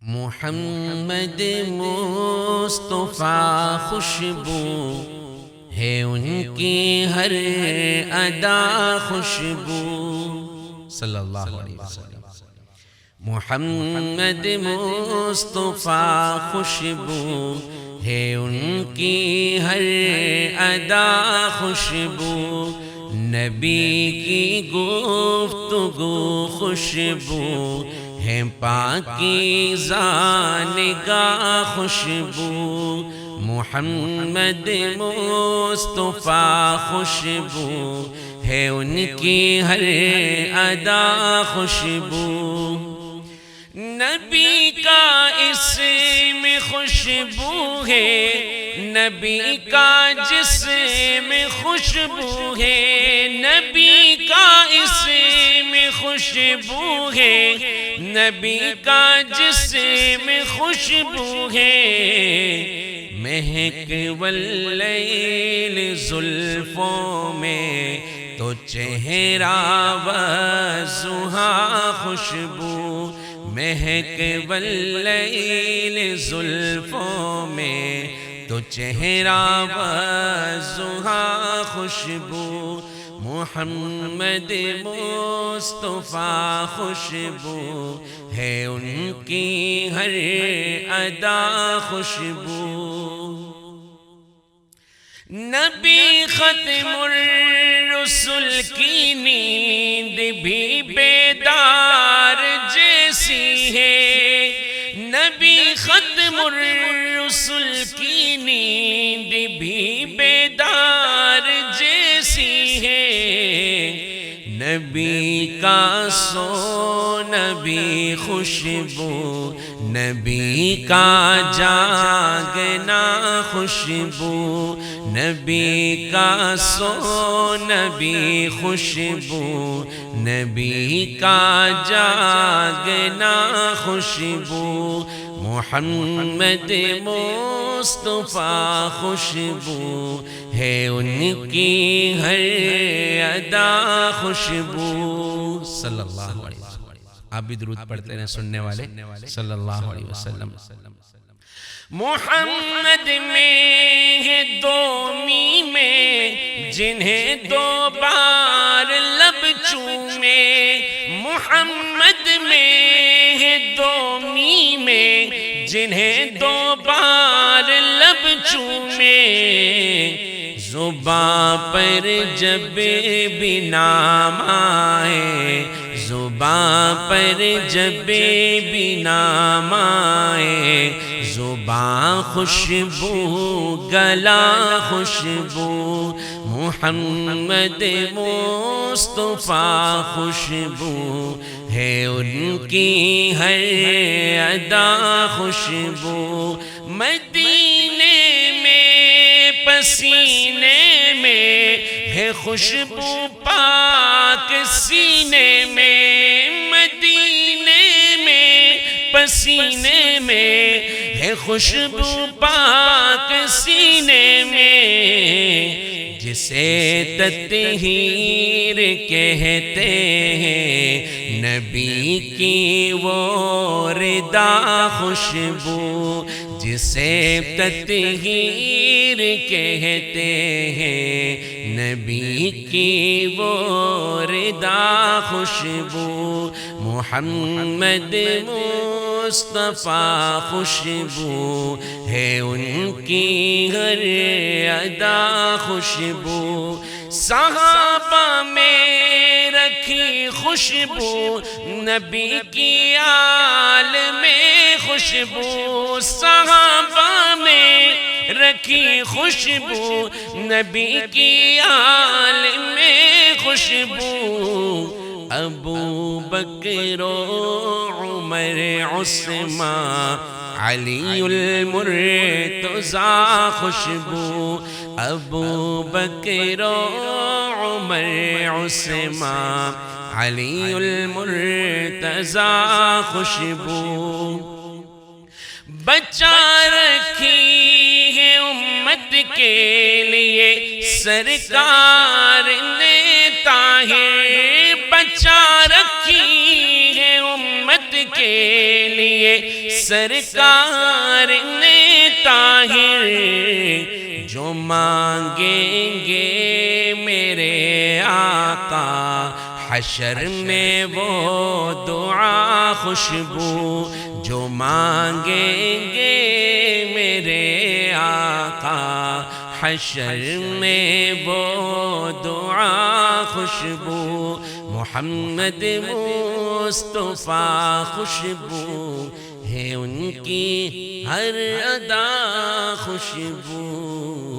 محمد مصطفیٰ خوشبو ہے ان کی ہر ادا خوشبو صلی اللہ علیہ وسلم۔ محمد مصطفیٰ خوشبو ہے ان کی ہر ادا خوشبو، نبی کی گفتگو خوشبو ہے، پاکیزہ نگاہ خوشبو۔ محمد مصطفیٰ خوشبو ہے ان کی ہر ادا خوشبو، نبی کا اسم خوشبو ہے، نبی کا جسم خوشبو ہے، نبی کا اسم خوشبو ہے، نبی کا جسم خوشبو ہے، مہک واللیل زلفوں میں تو چہرہ والضحیٰ خوشبو، مہک واللیل زلفوں میں تو چہرہ والضحیٰ خوشبو، محمد مصطفیٰ خوشبو ہے ان کی ہر ادا خوشبو، نبی ختم الرسل کی نیند بھی بیدار جیسی ہے، نبی ختم الرسل کی نیند بھی بیدار جیسی ہے، نبی کا سو نبی خوشبو، نبی کا جاگنا خوشبو، نبی کا سو نبی خوشبو، نبی کا جاگنا خوشبو، محمد مصطفیٰ خوشبو ہے ان کی ہر ادا خوشبو صلی اللہ علیہ وسلم۔ آپ بھی درود پڑھتے ہیں سننے والے صلی اللہ علیہ وسلم۔ محمد میں ہے دو میمیں جنہیں دو بار لب چومے، محمد میں ہے دو میمیں جنہیں دو بار لب چومے، زباں پر جب بھی نام آئے، زباں پر جب بھی نام آئے، زباں خوشبو گلا خوشبو، محمد مصطفیٰ خوشبو ہے ان کی ہر ادا خوشبو، مدینے میں پسینے میں ہے خوشبو پاک سینے میں، مدینے میں پسینے میں ہے خوشبو پاک سینے میں، جسے تطہیر کہتے ہیں نبی کی وہ ردا خوشبو، جسے تطہیر کہتے ہیں نبی کی وہ ردا خوشبو، محمد مصطفیٰ خوشبو ہے ان کی ہر ادا خوشبو، صحابہ میں رکھی خوشبو، نبی کی آل میں خوشبو، صحابہ میں رکھی خوشبو، نبی کی آل میں خوشبو، ابو بکر و عمر عثمان علی المرتضیٰ خوشبو، ابو بکر و عمر عثمان علی المرتضیٰ خوشبو، بچا رکھی ہے امت کے لیے سرکار نے طاہر، بچا رکھی ہے امت کے لیے سرکار نے طاہر جو مانگیں گے میرے آقا حشر میں وہ دعا خوشبو جو مانگیں گے میرے آقا حشر میں وہ دعا خوشبو محمد مصطفیٰ خوشبو ہے ان کی ہر ادا خوشبو